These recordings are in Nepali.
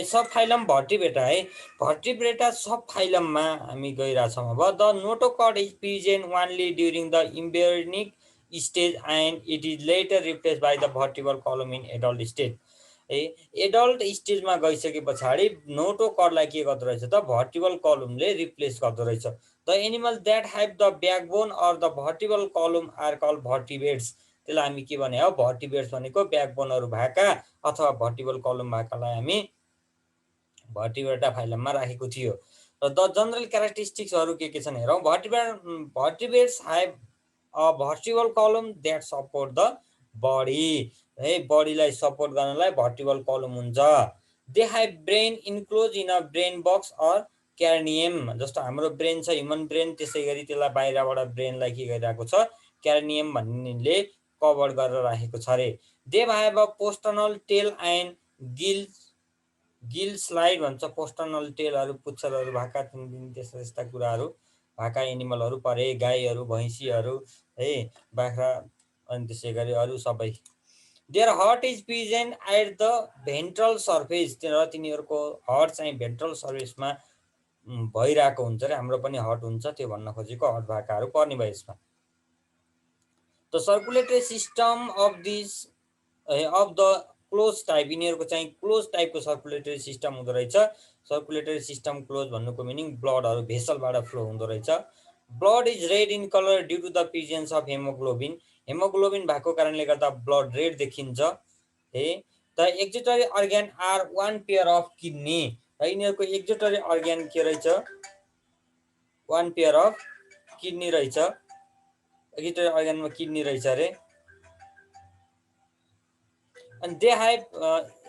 सब फाइलम भर्टिब्रेटा है भर्टिब्रेटा सब फाइलममा हामी गइरहेछौँ अब the notochord is present only during the embryonic stage and it is later replace by the vertebral column in adult stage है एडल्ट स्टेजमा गइसके पछाडि नोटोकर्डलाई के गर्दो रहेछ त भर्टिबल कलमले रिप्लेस गर्दो रहेछ the animal that have the backbone or the vertebral column are call भर्टिब्रेट्स त्यसलाई हामी के भने हो भर्टिब्रेट्स भनेको ब्याकबोनहरू भएका अथवा भर्टिबल कलम भएकालाई हामी भर्टिब्रेटा फाइलममा राखेको थियो र द जनरल क्यारेक्टरिस्टिक्सहरू के छन् हेरौँ भर्टिब्रेट्स हेभ अ भर्टिबल कलम द्याट सपोर्ट द बडी है बडीलाई सपोर्ट गर्नलाई भर्टिबल कलम हुन्छ they have brain enclose in a brain box or cranium जस्तो हाम्रो ब्रेन छ ह्युमन ब्रेन त्यसै गरी त्यसलाई बाहिरबाट ब्रेनलाई के गरिरहेको छ क्यारनियम भन्नेले कभर गरेर राखेको छ अरे they have a postanal tail and gill slit भन्छ पोस्टर्नल टेलहरू पुच्छरहरू भएका त्यस्ता कुराहरू भएका एनिमलहरू परे गाईहरू भैँसीहरू है बाख्रा अनि त्यसै गरी अरू सबै their heart is present at the ventral surface र तिनीहरूको हर्ट चाहिँ भेन्ट्रल सर्फेसमा भइरहेको हुन्छ अरे हाम्रो पनि हर्ट हुन्छ त्यो भन्न खोजेको हर्ट भाकाहरू पर्ने भयो यसमा the circulatory system of the close type यिनीहरूको चाहिँ क्लोज टाइपको सर्कुलेटरी सिस्टम हुँदो रहेछ सर्कुलेटरी सिस्टम क्लोज भन्नुको मिनिङ ब्लडहरू भेसलबाट फ्लो हुँदो रहेछ blood is red in colour due to the presence of haemoglobin भएको कारणले गर्दा ब्लड रेड देखिन्छ है the एक्जिटरी organ are one pair of kidney र यिनीहरूको एक्जिटरी अर्ग्यान के रहेछ वान पेयर अफ किडनी रहेछ एक्जिटरी अर्ग्यानमा किडनी रहेछ अरे and they have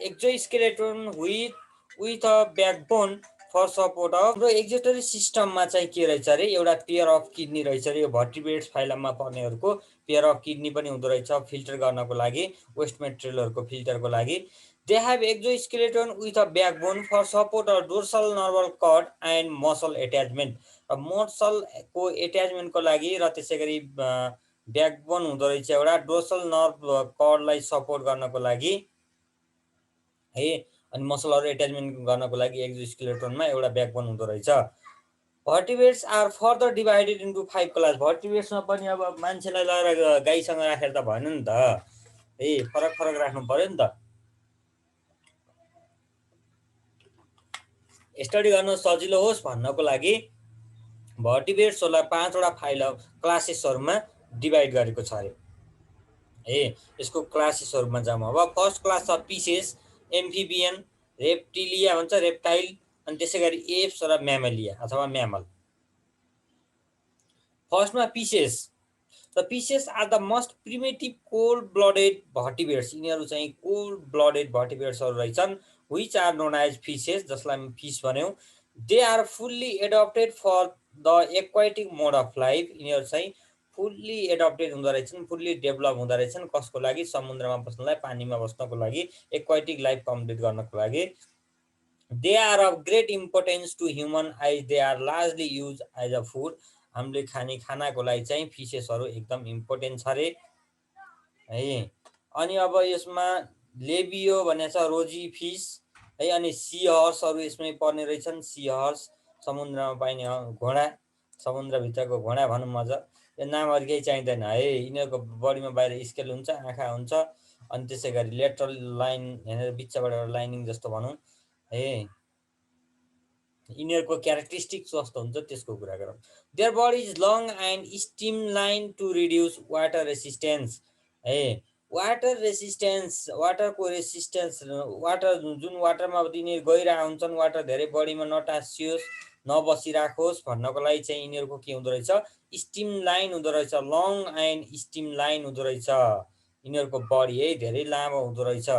exoskeleton with a backbone for support of the एक्जिटरी सिस्टममा चाहिँ के रहेछ अरे एउटा पेयर अफ किडनी रहेछ अरे यो भर्टिब्रेट्स फाइलममा पर्नेहरूको पेयर अफ किडनी पनि हुँदो रहेछ फिल्टर गर्नको लागि वेस्ट मेटेरियलहरूको फिल्टरको लागि they have exoskeleton with a backbone for support a dorsal neural cord and muscle attachment र मसलको एट्याचमेन्टको लागि र त्यसै गरी ब्याकबोन हुँदो रहेछ एउटा डोर्सल नर्भ कर्डलाई सपोर्ट गर्नको लागि है अनि मसलहरू एट्याचमेन्ट गर्नको लागि एक्जोस्केलेटनमा एउटा ब्याकबोन हुँदो रहेछ vertebrates are further divided into 5 class भर्टिब्रेट्समा पनि अब मान्छेलाई लगेर गाईसँग राखेर त भएन नि त है फरक फरक राख्नु पर्यो नि त स्टडी गर्न सजिलो होस् भन्नको लागि भर्टिब्रेट्सहरूलाई 5 वटा फाइल क्लासेसहरूमा डिभाइड गरेको छ अरे है यसको क्लासेसहरूमा जाउँ अब फर्स्ट क्लास छ पिसेस एम्फिबियन रेप्टिलिया भन्छ रेप्टाइल अनि त्यसै गरी एप्स र म्यामलिया अथवा म्यामल फर्स्टमा pisces the pisces are the most primitive cold blooded vertebrates यिनीहरू चाहिँ कोल्ड ब्लडेड भर्टिब्रेट्सहरू रहेछन् which are known as fishes जसलाई फिस भन्यौँ they are fully adapted for the aquatic mode of life यिनीहरू चाहिँ फुल्ली एडप्टेड हुँदो रहेछन् फुल्ली डेभलप हुँदो रहेछन् कसको लागि समुद्रमा बस्नलाई पानीमा बस्नको लागि एक्वाटिक लाइफ कम्प्लिट गर्नको लागि they are of great importance to human as they are largely use as a food हामीले खाने खानाको लागि चाहिँ फिसेसहरू एकदम इम्पोर्टेन्ट छ अरे है अनि अब यसमा लेबियो भनेको छ रोजी फिस है अनि सी हर्सहरू यसमै पर्ने रहेछन् सी हर्स समुद्रमा पाइने घोडा समुद्रभित्रको घोडा भनौँ मजा यो नामहरू केही चाहिँदैन है यिनीहरूको बडीमा बाहिर स्केल हुन्छ आँखा हुन्छ अनि त्यसै गरी लेटरल लाइन हेरेर बिचबाट एउटा लाइनिङ जस्तो भनौँ है यिनीहरूको क्यारेक्टरिस्टिक्स कस्तो हुन्छ त्यसको कुरा गरौँ their body is long and streamline to reduce water resistance है वाटर रेसिस्टेन्स वाटरको रेसिस्टेन्स वाटर जुन वाटरमा यिनीहरू गइरहेका हुन्छन् वाटर धेरै बडीमा नटाँसियोस् नबसिराखोस् भन्नको लागि चाहिँ यिनीहरूको के हुँदो रहेछ स्टिम लाइन हुँदो रहेछ लङ एन्ड स्टिम लाइन हुँदो रहेछ यिनीहरूको बडी है धेरै लामो हुँदो रहेछ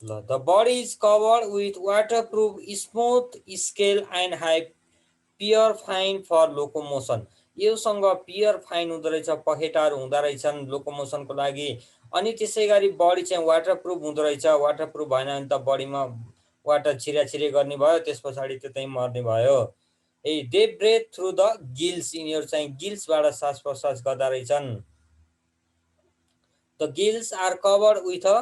The body is covered with waterproof smooth scale and have pure fine for locomotion. योसँग पियर फाइन हुँदो रहेछ पखेटाहरू हुँदो रहेछन् लोकोमोसनको लागि अनि त्यसै गरी बडी चाहिँ वाटरप्रुफ हुँदो रहेछ वाटरप्रुफ भएन भने त बडीमा वाटर छिराछिरी गर्ने भयो त्यस पछाडि त्यतै मर्ने भयो ए they breathe through the gills यिनीहरू चाहिँ गिल्सबाट सास प्रश्वास गर्दा रहेछन् the gills are covered with a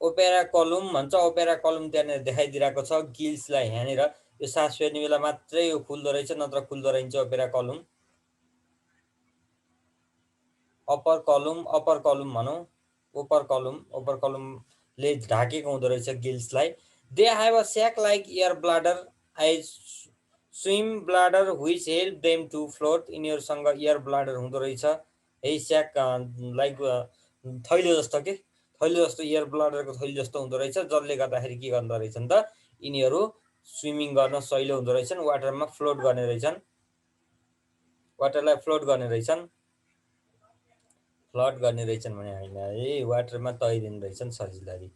operculum भन्छ। ओपेरा कलम त्यहाँनिर देखाइदिरहेको छ गिल्सलाई। यहाँनिर यो सास फेर्ने बेला मात्रै यो खुल्दो रहेछ, नत्र खुल्दो रहन्छ ओपेरा कलम। अप्पर कलम भनौँ, ओपर कलमले ढाकेको हुँदो रहेछ गिल्सलाई। They have a sac like air bladder आई swim bladder which help them to float. यिनीहरूसँग एयर ब्लाडर हुँदो रहेछ है, स्याक लाइक थैलो जस्तो के, थैलो जस्तो एयर ब्लाडरको थैलो जस्तो हुँदो रहेछ, जसले गर्दाखेरि के गर्दो रहेछन् त यिनीहरू स्विमिङ गर्न सहिलो हुँदो रहेछन्, वाटरमा फ्लोट गर्ने रहेछन्, वाटरलाई फ्लोट गर्ने रहेछन्। फ्लड गर्ने रहेछन् भने होइन है, वाटरमा तैरिने रहेछन् सजिलरी।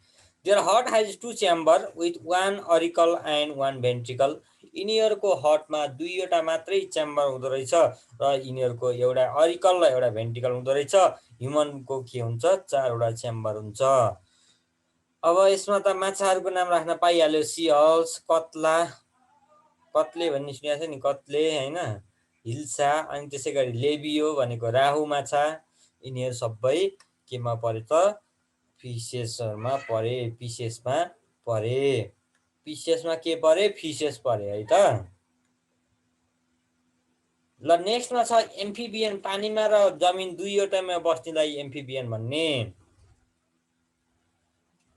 Their heart has 2 chamber with 1 auricle and 1 ventricle. यिनीहरूको हार्टमा दुईवटा मात्रै च्याम्बर हुँदो रहेछ र यिनीहरूको एउटा अरिकल र एउटा भेन्ट्रिकल हुँदो रहेछ। ह्युमनको के हुन्छ, 4वटा च्याम्बर हुन्छ। अब यसमा त माछाहरूको नाम राख्न पाइहाल्यो, सिहल्स, कत्ला, कत्ले भन्ने सुनेको छ नि, कत्ले होइन, हिल्सा, अनि त्यसै गरी लेबियो भनेको राहु माछा। यिनीहरू सबै केमा परे त फिसेसमा परे, पिसेसमा परे, पिसेसमा के परे, फिसेस परे है त। ल नेक्स्टमा छ एम्फिबियन, पानीमा र जमिन दुईवटामा बस्नेलाई एम्फिबियन भन्ने।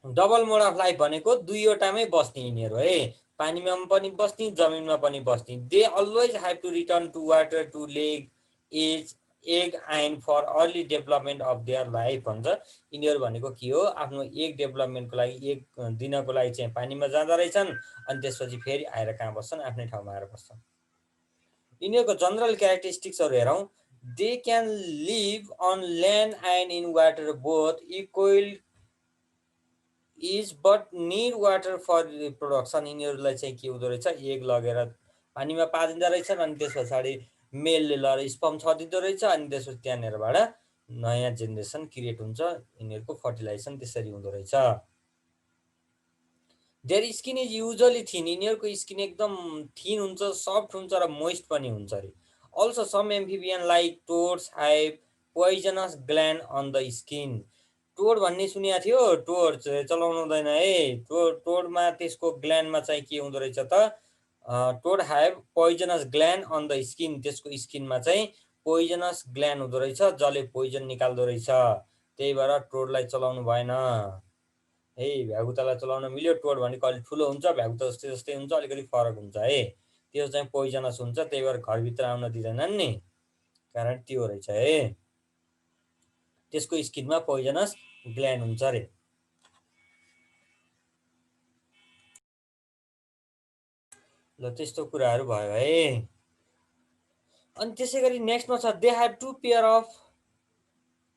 डबल मोड अफ लाइफ भनेको दुईवटामै बस्ने यिनीहरू है, पानीमा पनि बस्ने, जमिनमा पनि बस्ने। They always have to return to water to lay egg and for early development of their life भन्छ। यिनीहरू भनेको के हो, आफ्नो एग डेभलपमेन्टको लागि, एग दिनको लागि चाहिँ पानीमा जाँदो रहेछन्, अनि त्यसपछि फेरि आएर कहाँ बस्छन्, आफ्नै ठाउँमा आएर बस्छन्। यिनीहरूको जनरल क्यारेक्टरिस्टिक्सहरू हेरौँ। They can live on land and in water both equal is but need water for reproduction. यिनीहरूलाई चाहिँ के हुँदो रहेछ, एग लगेर पानीमा पारिँदो रहेछन्, अनि त्यस पछाडि मेलले लगेर स्पर्म छदिँदो रहेछ, अनि त्यसपछि त्यहाँनिरबाट नयाँ जेनेरेसन क्रिएट हुन्छ। यिनीहरूको फर्टिलाइजेसन त्यसरी हुँदो रहेछ। Their skin is usually thin. यिनीहरूको स्किन एकदम थिन हुन्छ, सफ्ट हुन्छ र मोइस्ट पनि हुन्छ अरे। Also some amphibian like toads have poisonous gland on the skin. Toad भन्ने सुनेको थियो, टोड चाहिँ चलाउनु हुँदैन है। टोडमा त्यसको ग्ल्यान्डमा चाहिँ के हुँदो रहेछ त, toad have poisonous gland on the skin. त्यसको स्किनमा चाहिँ पोइजनस ग्ल्यान्ड हुँदो रहेछ, जसले पोइजन निकाल्दो रहेछ। त्यही भएर टोडलाई चलाउनु भएन है। भ्यागुतालाई चलाउन मिल्यो। टोड भनेको अलिक ठुलो हुन्छ, भ्यागुता जस्तै जस्तै हुन्छ, अलिकति फरक हुन्छ है। त्यो चाहिँ पोइजनस हुन्छ, त्यही भएर घरभित्र आउन दिँदैनन् नि, कारण त्यो रहेछ है। त्यसको स्किनमा पोइजनस ग्ल्यान्ड हुन्छ अरे। ल त्यस्तो कुराहरू भयो है। अनि त्यसै गरी नेक्स्टमा छ they have 2 pair of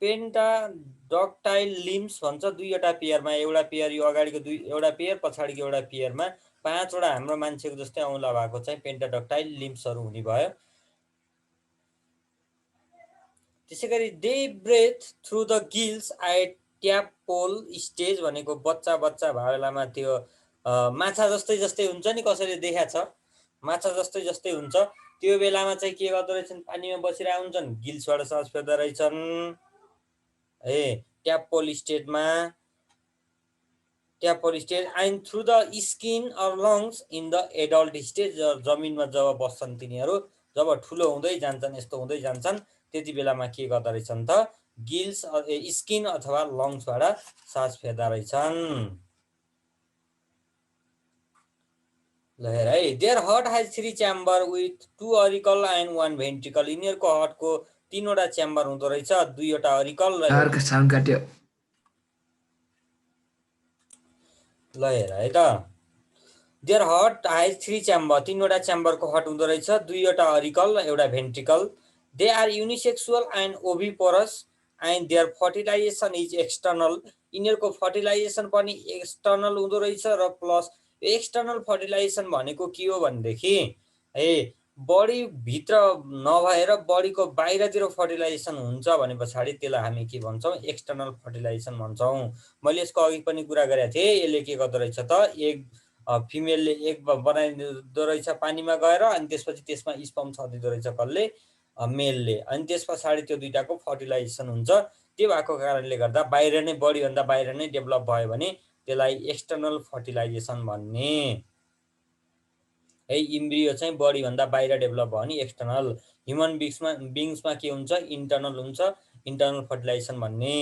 pentadactyl limbs भन्छ। दुईवटा पेयरमा, एउटा पेयर यो अगाडिको एउटा पेयर, पछाडिको एउटा पेयरमा 5वटा हाम्रो मान्छेको जस्तै औँला भएको चाहिँ पेन्टाडक्टाइल लिम्सहरू हुने भयो। त्यसै गरी they breathe through the gills at tadpole stage भनेको बच्चा भएको बेलामा त्यो माछा जस्तै जस्तै हुन्छ नि, कसैले देखाएको छ, माछा जस्तै जस्तै हुन्छ। त्यो बेलामा चाहिँ के गर्दो रहेछन्, पानीमा बसिरहेको हुन्छन्, गिल्सबाट सास फेर्दो रहेछन् है। ट्यापपोल स्टेजमा, tadpole stage and through the skin or lungs in the adult stage. जमिनमा जब बस्छन् तिनीहरू, जब ठुलो हुँदै जान्छन्, यस्तो हुँदै जान्छन्, त्यति बेलामा के गर्दो रहेछन् त, गिल्स स्किन अथवा लङ्सबाट सास फेर्दा रहेछन्। ल हेर है। There heart has 3 chamber with 2 auricle and 1 ventricle. यिनीहरूको हार्टको 3वटा च्याम्बर हुँदो रहेछ, 2वटा अरिकल र साउन्ड काट्यो। ल हेर है त। देयर हार्ट हेज 3 च्याम्बर, 3वटा च्याम्बरको हार्ट हुँदो रहेछ, 2वटा अरिकल र एउटा ventricle. They are unisexual and oviparous and their fertilisation is external. यिनीहरूको फर्टिलाइजेसन पनि एक्सटर्नल हुँदो रहेछ र प्लस एक्सटर्नल फर्टिलाइजेसन भनेको के हो भनेदेखि है, बडी भित्र नभएर बडीको बाहिरतिर फर्टिलाइजेसन हुन्छ भने पछाडि त्यसलाई हामी के भन्छौँ, एक्सटर्नल फर्टिलाइजेसन भन्छौँ। मैले यसको अघि पनि कुरा गरेको थिएँ। यसले के गर्दो रहेछ त, एग फिमेलले एग बनाइदिँदो रहेछ पानीमा गएर, अनि त्यसपछि त्यसमा स्पर्म छदिँदो रहेछ कसले, मेलले, अनि त्यस पछाडि त्यो दुईटाको फर्टिलाइजेसन हुन्छ। त्यो भएको कारणले गर्दा बाहिर नै, बडीभन्दा बाहिर नै डेभलप भयो भने त्यसलाई एक्सटर्नल फर्टिलाइजेसन भन्ने। है इम्ब्रियो चाहिँ बडी भन्दा बाहिर डेभलप भयो भने एक्सटर्नल, ह्युमन बिङ्समा के हुन्छ इन्टर्नल हुन्छ, इन्टर्नल फर्टिलाइजेसन भन्ने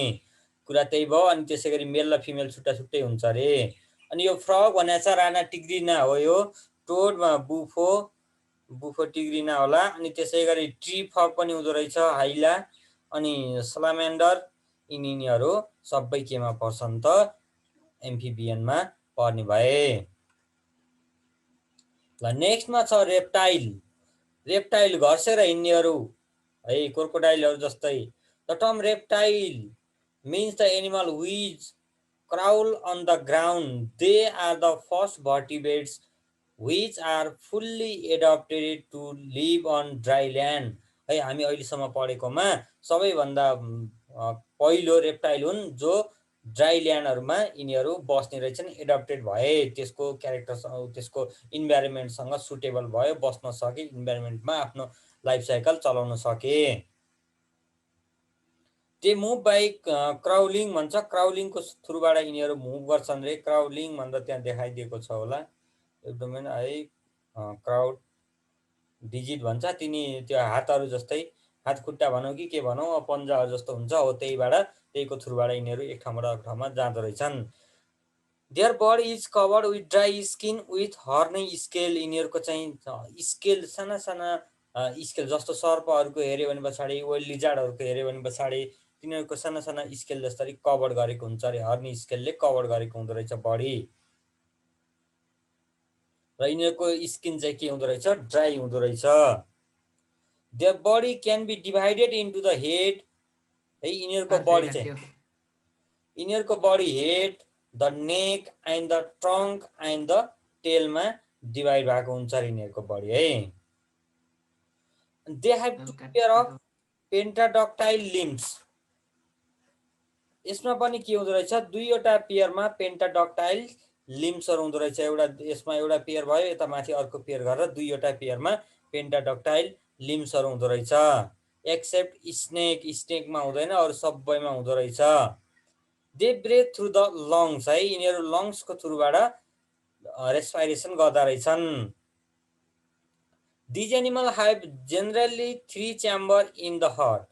कुरा त्यही भयो। अनि त्यसै गरी मेल र फिमेल छुट्टा छुट्टै हुन्छ अरे। अनि यो फ्रग भनेको चाहिँ राना टिग्रिना हो, यो टोडमा बुफो टिग्रिना होला। अनि त्यसै गरी ट्री फ्रग पनि हुँदो रहेछ, हाइला अनि सलामेन्डर, यिनीहरू सबै केमा पर्छन् त एम्फिबियनमा पर्ने भए। ल नेक्स्टमा छ रेप्टाइल। रेप्टाइल घर्सेर हिँड्नेहरू है, क्रोकोडाइलहरू जस्तै। The term reptile means the animal which crawl on the ground. They are the first vertebrates which are fully adapted to live on dry land. है हामी अहिलेसम्म पढेकोमा सबैभन्दा पहिलो रेप्टाइल हुन् जो ड्राई ल्यान्डहरूमा यिनीहरू बस्ने रहेछन्, एडप्टेड भए, त्यसको क्यारेक्टर त्यसको इन्भाइरोमेन्टसँग सुटेबल भयो, बस्न सके, इन्भाइरोमेन्टमा आफ्नो लाइफ साइकल चलाउन सके। दे मुभ बाई क्राउलिङ भन्छ, क्राउलिङको थ्रुबाट यिनीहरू मुभ गर्छन् रे। क्राउलिङ भन्दा त्यहाँ देखाइदिएको छ होला एकदमै है, क्राउड डिजिट भन्छ, तिनी त्यो हातहरू जस्तै, हात खुट्टा भनौँ कि के भनौँ, पन्जाहरू जस्तो हुन्छ हो, त्यहीको थ्रुबाट यिनीहरू एक ठाउँबाट अर्को ठाउँमा जाँदो रहेछन्। Their body is covered with dry skin with horny scale. यिनीहरूको चाहिँ स्केल साना साना स्केल, जस्तो सर्पहरूको हेऱ्यो भने पछाडि, वेल लिजार्डहरूको हेऱ्यो भने पछाडि तिनीहरूको साना साना स्केल जसरी कभर गरेको हुन्छ अरे, हर्नी स्केलले कभर गरेको हुँदो रहेछ बडी। र यिनीहरूको स्किन चाहिँ के हुँदो रहेछ, ड्राई हुँदो रहेछ। Their body can be divided into the head. है यिनीहरूको बडी चाहिँ, यिनीहरूको body head, the neck and the trunk and the टेलमा डिभाइड भएको हुन्छ यिनीहरूको बडी है। They have two pair of pentadactyl limbs. यसमा पनि के हुँदो रहेछ, दुईवटा पेयरमा पेन्टाडक्टाइल लिम्सहरू हुँदो रहेछ। एउटा यसमा एउटा पेयर भयो, यता माथि अर्को पेयर गरेर दुईवटा पेयरमा पेन्टाडक्टाइल लिम्सहरू हुँदो रहेछ। एक्सेप्ट स्नेक, स्नेकमा हुँदैन, अरू सबैमा हुँदो रहेछ। They breathe through the lungs. है यिनीहरू लङ्सको थ्रुबाट रेस्पाइरेसन गर्दा रहेछन्। These animal have generally 3 chamber in the heart.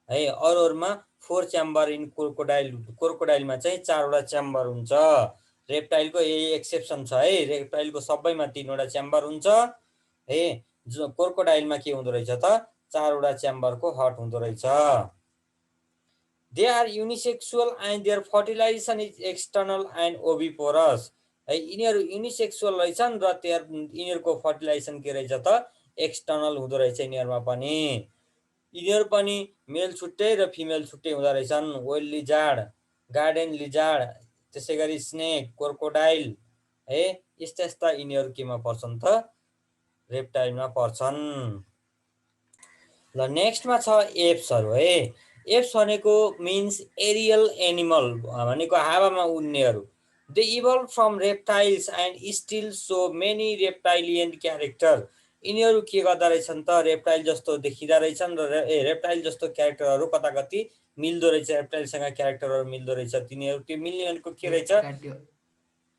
है अरूहरूमा 4 च्याम्बर इन क्रोकोडाइल, क्रोकोडाइलमा चाहिँ 4वटा च्याम्बर हुन्छ। रेप्टाइलको यही एक्सेप्सन छ है, रेप्टाइलको सबैमा 3वटा च्याम्बर हुन्छ है, जो क्रोकोडाइलमा के हुँदो रहेछ त 4वटा च्याम्बरको हार्ट हुँदो रहेछ। They are unisexual and their fertilisation is external and oviparous. है यिनीहरू युनिसेक्सुअल रहेछन् र यिनीहरूको फर्टिलाइजेसन के रहेछ त एक्सटर्नल हुँदो रहेछ यिनीहरूमा पनि। यिनीहरू पनि मेल छुट्टै र फिमेल छुट्टै हुँदो रहेछन्। वेल लिजार्ड, गार्डन लिजार्ड, त्यसै गरी स्नेक, क्रोकोडाइल है, यस्ता यस्ता यिनीहरू केमा पर्छन् त रेप्टाइलमा पर्छन्। ल नेक्स्टमा छ एप्सहरू है। एप्स भनेको मिन्स एरियल एनिमल, भनेको हावामा उड्नेहरू। They evolve from reptiles and still so many reptilian character. यिनीहरू के गर्दा रहेछन् त रेप्टाइल जस्तो देखिँदा रहेछन् र रेप्टाइल जस्तो क्यारेक्टरहरू कता कति मिल्दो रहेछ, रेप्टाइलसँग क्यारेक्टरहरू मिल्दो रहेछ। तिनीहरू त्यो मिल्ने भनेको के रहेछ,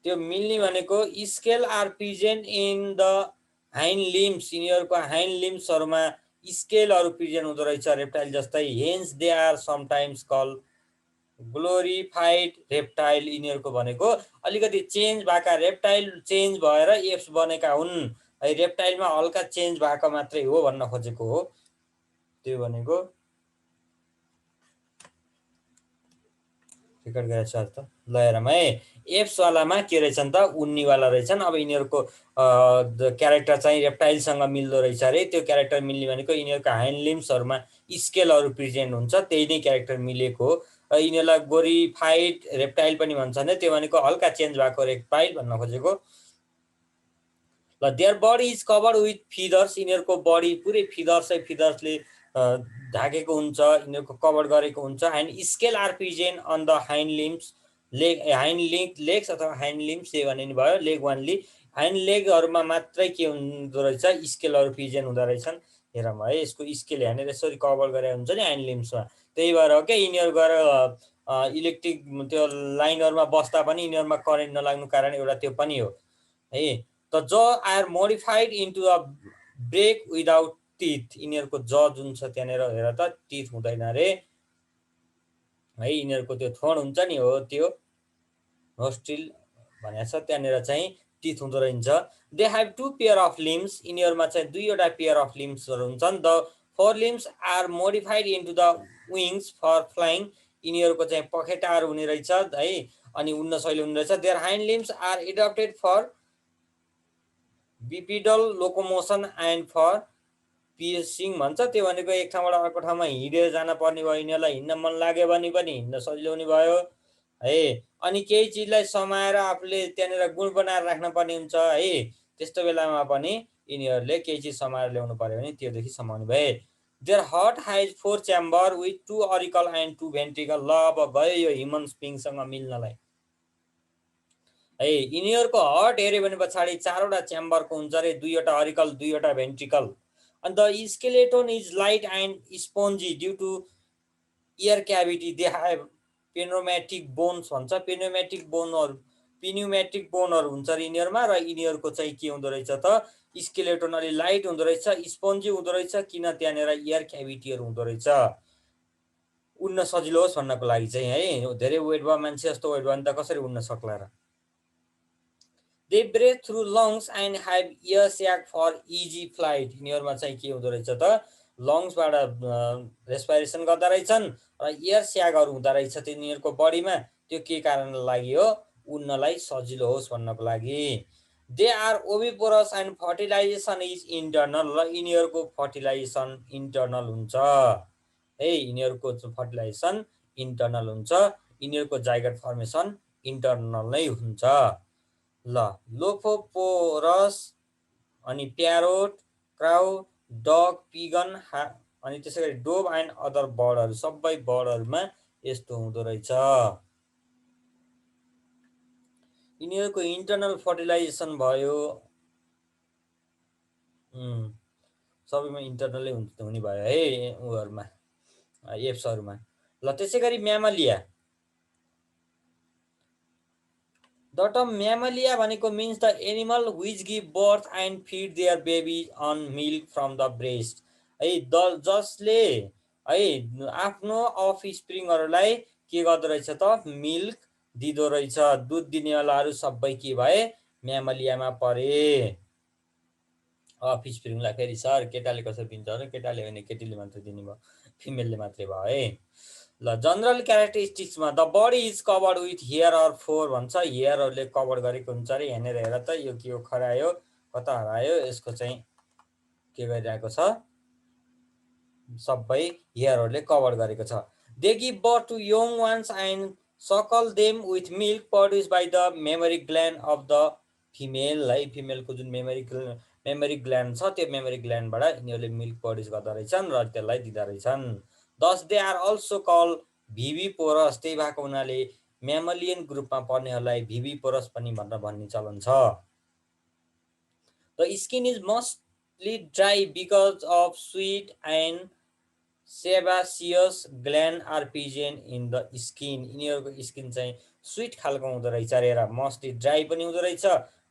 त्यो मिल्ने भनेको scale are present in the hind limbs. यिनीहरूको हाइन्ड लिम्सहरूमा स्केलहरू प्रेजेन्ट हुँदो रहेछ रेप्टाइल जस्तै। Hence they are sometimes call glorified reptile. यिनीहरूको भनेको अलिकति चेन्ज भएका रेप्टाइल चेन्ज भएर एप्स बनेका हुन् है, रेप्टाइलमा हल्का चेन्ज भएको मात्रै हो भन्न खोजेको हो। त्यो भनेको रेकर्ड गरेर छ त ल हेरौँ है। एप्सवालामा के रहेछन् त उन्नीवाला रहेछन्। अब यिनीहरूको क्यारेक्टर चाहिँ रेप्टाइलसँग मिल्दो रहेछ अरे। त्यो क्यारेक्टर मिल्ने भनेको यिनीहरूको हाइन्ड लिम्सहरूमा स्केलहरू प्रेजेन्ट हुन्छ, त्यही नै क्यारेक्टर मिलेको हो। र यिनीहरूलाई ग्लोरिफाइड रेप्टाइल पनि भन्छन्, त्यो भनेको हल्का चेन्ज भएको रेप्टाइल भन्न खोजेको। ल their body is covered with feathers. यिनीहरूको बडी पुरै फिदर्सले ढाकेको हुन्छ, यिनीहरूको कभर गरेको हुन्छ। And scale are present on the hind limbs, legs अथवा हाइन्ड लिम्स जे भने नि भयो, लेग वानली। हाइन्ड लेगहरूमा मात्रै के हुँदो रहेछ, स्केलहरू प्रेजेन्ट हुँदो रहेछन्। हेरौँ है, यसको स्केल यहाँनिर यसरी कभर गरेर हुन्छ नि हाइन्ड लिम्समा, त्यही भएर हो क्या यिनीहरू गएर इलेक्ट्रिक त्यो लाइनहरुमा बस्दा पनि यिनीहरुमा करेन्ट नलाग्नु कारण एउटा त्यो पनि हो है। The jaw are modified into a beak without teeth. यिनीहरुको ज जुन छ त्यहाँनेर हेर त टिथ हुँदैन रे है। यिनीहरुको त्यो थोड हुन्छ नि हो त्यो नोस्ट्रिल भनेको छ त्यहाँनेर चाहिँ टिथ हुँदो रहन्छ। They have two pair of limbs. यिनीहरुमा चाहिँ दुईवटा पेयर अफ लिम्सहरु हुन्छन्। The fore limbs are modified into the wings for flying. यिनीहरुको चाहिँ पखेटाहरु हुने रहेछ है अनि उड्न सजिलो हुने रहेछ। Their hind limbs are adapted for bipedal locomotion and for perching भन्छ। त्यो भनेको एक ठाउँबाट अर्को ठाउँमा हिँडेर जान पर्ने भयो, यिनीहरूलाई हिँड्न मन लाग्यो भने पनि हिँड्न सजिलो हुने भयो है। अनि केही चिजलाई समाएर आफूले त्यहाँनिर गुण बनाएर राख्न पर्ने हुन्छ है। त्यस्तो बेलामा पनि यिनीहरूले केही चिज समाएर ल्याउनु पर्यो भने त्योदेखि समाउने भए। Their heart has 4 chamber with 2 auricle and 2 ventricle. ल अब गयो यो ह्युमन स्प्रिङसँग मिल्नलाई है। यिनीहरूको हार्ट हेऱ्यो भने पछाडि 4वटा च्याम्बरको हुन्छ रे, 2वटा अरिकल 2वटा ventricle. And the skeleton is light and spongy due to ear cavity. They have pneumatic bones भन्छ। pneumatic boneहरु हुन्छ यिनीहरुमा र यिनीहरुको चाहिँ के हुँदो रहेछ त स्केलेटन अलि लाइट हुँदो रहेछ, स्पन्जी हुँदो रहेछ किन त्यहाँनेर एयर क्याभिटीहरु हुँदो रहेछ उड्न सजिलो होस् भन्नको लागि चाहिँ है। धेरै वेट भयो मान्छे जस्तो वेट भयो भने त कसरी उड्न सक्ला र। They breathe through lungs and have ear sac for easy flight. यिनीहरुमा चाहिँ के हुँदो रहेछ त लङ्सबाट रेस्पिरेसन गर्दा रहेछन् र एयर स्यागहरु हुँदा रहेछ तिनीहरुको बडीमा। त्यो के कारणले लागि हो उड्नलाई सजिलो होस् भन्नको लागि। They are oviparous and fertilisation is internal. र यिनीहरुको फर्टिलाइजेसन इन्टर्नल हुन्छ है। यिनीहरुको फर्टिलाइजेसन इन्टर्नल हुन्छ। यिनीहरुको जाइगोट फर्मेसन इन्टर्नल नै हुन्छ। ल लोफोपोरस अनि प्यारोट, क्राउ, डग, पिगन अनि त्यसैगरी डोभ एन्ड अदर बर्डहरु सबै बर्डहरुमा यस्तो हुँदो रहेछ। यिनीहरुको इन्टर्नल फर्टिलाइजेसन भयो सबैमा इन्टर्नलै हुने भयो है उहरुमा एप्सहरुमा। ल त्यसैगरी म्यामलिया। The term mammalia भनेको means the animal which give birth and feed their babies on milk from the breast। है जसले है आफ्नो अफ स्प्रिङहरुलाई के गर्दो रहेछ त मिल्क दिदो रहेछ। दुध दिनेवालाहरु सबै के भए म्यामलियामा परे। अफ स्प्रिङलाई फेरि सर केटाले कसरी दिन्छ र केटाले होइन केटीले मात्र दिने भयो, फिमेलले मात्रै भयो है। ल जनरल क्यारेक्टरिस्टिक्समा the body is covered with hair or fur भन्छ। हेयरहरुले कभर गरेको हुन्छ रे। हेरेर हेर त यो के हो खरायो कता हरायो यसको चाहिँ के गरिरहेको छ सबै हेयरहरुले कभर गरेको छ। They give birth to young ones and suckle them with milk produce by the mammary gland of the female है। फिमेलको जुन मेमोरी ग्ल्यान्ड छ त्यो मेमोरी ग्ल्यान्डबाट यिनीहरूले मिल्क प्रोड्युस गर्दा रहेछन् र त्यसलाई दिँदा रहेछन्। दस दे आर अल्सो कल भिभिपोरस। त्यही भएको हुनाले म्यामलियन ग्रुपमा पर्नेहरूलाई भिभिपोरस पनि भनेर भन्ने चलन छ। The skin is mostly dry because of sweat and sebaceous gland are present in the skin. यिनीहरूको स्किन चाहिँ स्वीट खालको हुँदो रहेछ रे र मस्टली ड्राई पनि हुँदो रहेछ।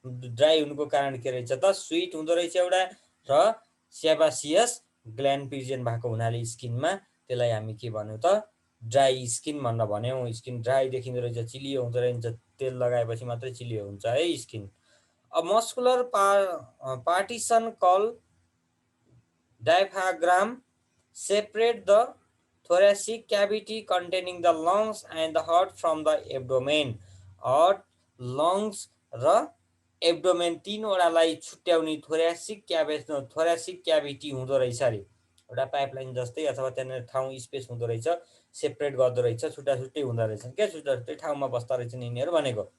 ड्राई हुनुको कारण के रहेछ त स्वीट हुँदो रहेछ एउटा र सेबासियस ग्ल्यान्ड प्रेजेन्ट भएको हुनाले स्किनमा त्यसलाई हामी के भन्यौं त ड्राई स्किन भनेर भन्यौं। स्किन ड्राई देखिँदो रहेछ, चिलियो हुँदो रहेछ, तेल लगाएपछि मात्रै चिलियो हुन्छ है skin. A muscular partition call diaphragm separate the thoracic cavity containing the lungs and the heart from the abdomen। heart, lungs र एब्डोमेन तीनवटालाई छुट्याउने थोरासिक क्याभिटी हुँदो रहेछ रे। एउटा पाइपलाइन जस्तै अथवा त्यहाँनिर ठाउँ स्पेस हुँदो रहेछ, सेपरेट गर्दो रहेछ, छुट्टा छुट्टै हुँदो रहेछ के छुट्टा छुट्टै ठाउँमा बस्दा रहेछन् यिनीहरू भनेको।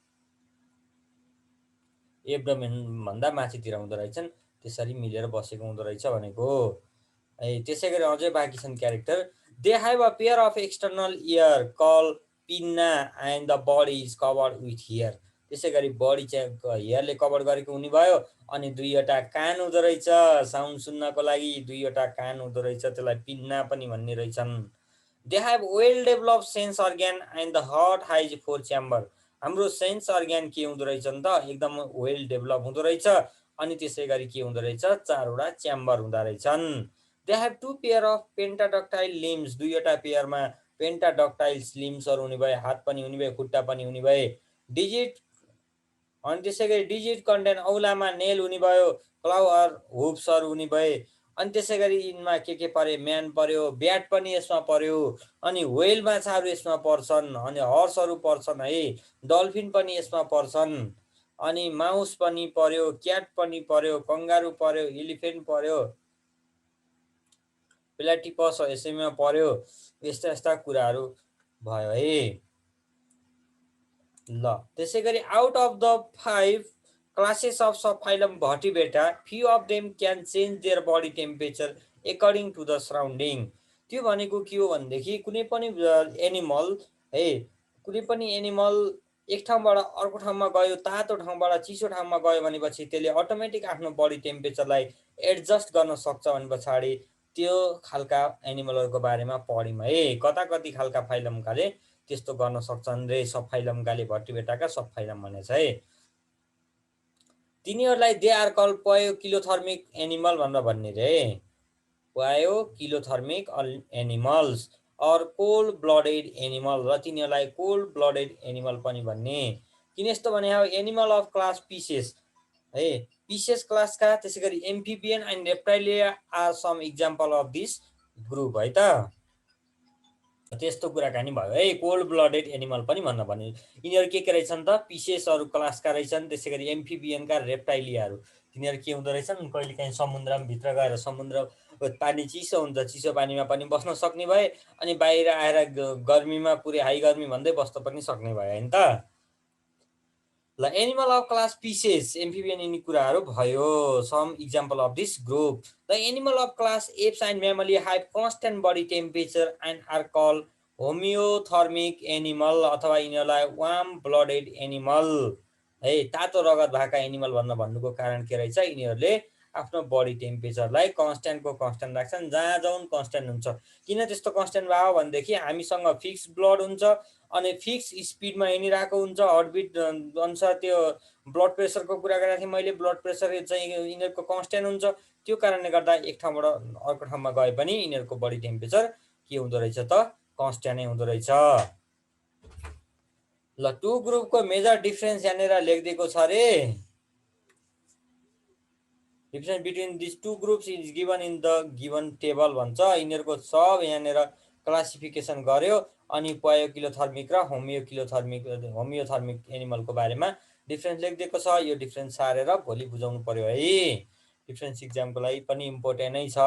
एब्डोमेन भन्दा माथितिर हुँदो रहेछन्, त्यसरी मिलेर बसेको हुँदो रहेछ भनेको। त्यसैगरी अझै बाँकी छन् character. They have a pair of external ear call pinna and the body is covered with hair. त्यसैगरी बडी चाहिँ हेयरले कभर गरेको हुने भयो अनि दुईवटा कान हुँदो रहेछ साउन्ड सुन्नको लागि, दुईवटा कान हुँदो रहेछ, त्यसलाई पिन्ना पनि भन्ने रहेछन् they have well develop sense organ and the heart has 4 chamber. हाम्रो सेन्स अर्ग्यान के हुँदो रहेछ नि त, एकदम वेल डेभलप हुँदो रहेछ। अनि त्यसै गरी के हुँदो रहेछ, 4वटा च्याम्बर हुँदो रहेछन्। They have 2 pair of pentadactyl limbs, 2वटा पेयरमा पेन्टाडक्टाइल्स लिम्सहरू हुने भए, हात पनि हुने भए, खुट्टा पनि हुने भए। डिजिट, अनि त्यसै गरी डिजिट कन्टेन्ट, औलामा नेल हुने भयो, क्लाउ अर हुप्सहरू हुने भए। अनि त्यसै गरी यिनमा के पर्यो, म्यान पर्यो, ब्याट पनि यसमा पर्यो, अनि व्हेल माछाहरू यसमा पर्छन्, अनि हर्सहरू पर्छन् है, डल्फिन पनि यसमा पर्छन्, अनि माउस पनि पर्यो, क्याट पनि पर्यो, कंगारू पर्यो, एलिफेन्ट पर्यो, प्लेटिपस यसैमा पर्यो। यस्ता यस्ता कुराहरू भयो है। ल त्यसै गरी out of the 5 classes of sub phylum vertebrata, few of them can change their body temperature according to the surrounding. त्यो भनेको के हो भनेदेखि कुनै पनि एनिमल है, कुनै पनि एनिमल एक ठाउँबाट अर्को ठाउँमा गयो, तातो ठाउँबाट चिसो ठाउँमा गयो भनेपछि त्यसले अटोमेटिक आफ्नो बडी टेम्परेचरलाई एडजस्ट गर्न सक्छ भने पछाडि त्यो खालका एनिमलहरूको बारेमा पढ्यौँ है। कता कति खालका फाइलमकाले त्यस्तो गर्न सक्छन् रे, सब फाइलमकाले भर्टिब्रेटाका सब फाइलम भनेछ है। तिनीहरूलाई they are call poikilothermic animal भनेर भन्ने रे, poikilothermic animals or cold blooded animal, र तिनीहरूलाई कोल्ड ब्लडेड एनिमल पनि भन्ने। किन यस्तो भने एनिमल अफ क्लास पिसेस है, पिसेस क्लासका, त्यसै गरी amphibian and reptilia are some example of this group है त। त्यस्तो कुराकानी भयो है। कोल्ड ब्लडेड एनिमल पनि भन्न भन्यो। यिनीहरू के रहेछन् त, पिसेसहरू क्लासका रहेछन्। त्यसै गरी एम्फिबियनका, रेप्टाइलियाहरू, तिनीहरू के हुँदो रहेछन्, कहिलेकाहीँ समुद्रमा भित्र गएर, समुद्र पानी चिसो हुन्छ, चिसो पानीमा पनि बस्न सक्ने भए, अनि बाहिर आएर गर्मीमा पुरै हाई गर्मी भन्दै बस्न पनि सक्ने भयो होइन त। ल animal of class Pisces, amphibian, यिनी कुराहरू भयो। Some example of this group, the animal of class Aves and Mammalia have constant body temperature and are called homeothermic animal, अथवा यिनीहरूलाई वार्म ब्लडेड एनिमल है। तातो रगत भएका एनिमल भन्नुको कारण के रहेछ, यिनीहरूले आफ्नो बडी टेम्परेचरलाई कन्स्ट्यान्टको कन्स्ट्यान्ट राख्छन्, जहाँ जाउँ कन्स्ट्यान्ट हुन्छ। किन त्यस्तो कन्स्ट्यान्ट भयो भनेदेखि हामीसँग फिक्स ब्लड हुन्छ, अनि फिक्स स्पिडमा हिँडिरहेको हुन्छ, हार्टबिट अनुसार। त्यो ब्लड प्रेसरको कुरा गरेको थिएँ मैले, ब्लड प्रेसर चाहिँ यिनीहरूको कन्स्ट्यान्ट हुन्छ। त्यो कारणले गर्दा एक ठाउँबाट अर्को ठाउँमा गए पनि यिनीहरूको बडी टेम्परेचर के हुँदो रहेछ त, कन्स्ट्यान्टै हुँदो रहेछ। ल 2 ग्रुपको मेजर डिफरेन्स यहाँनिर लेखिदिएको छ रे। Difference between this 2 groups is given in the given table भन्छ। यिनीहरूको सब यहाँनिर क्लासिफिकेसन गर्यो, अनि पायोकिलोथर्मिक र होमियोथर्मिक एनिमलको बारेमा डिफरेन्स लेखिदिएको छ। यो डिफरेन्स सारेर भोलि बुझाउनु पर्यो है। डिफरेन्स इक्जामको लागि पनि इम्पोर्टेन्ट नै छ।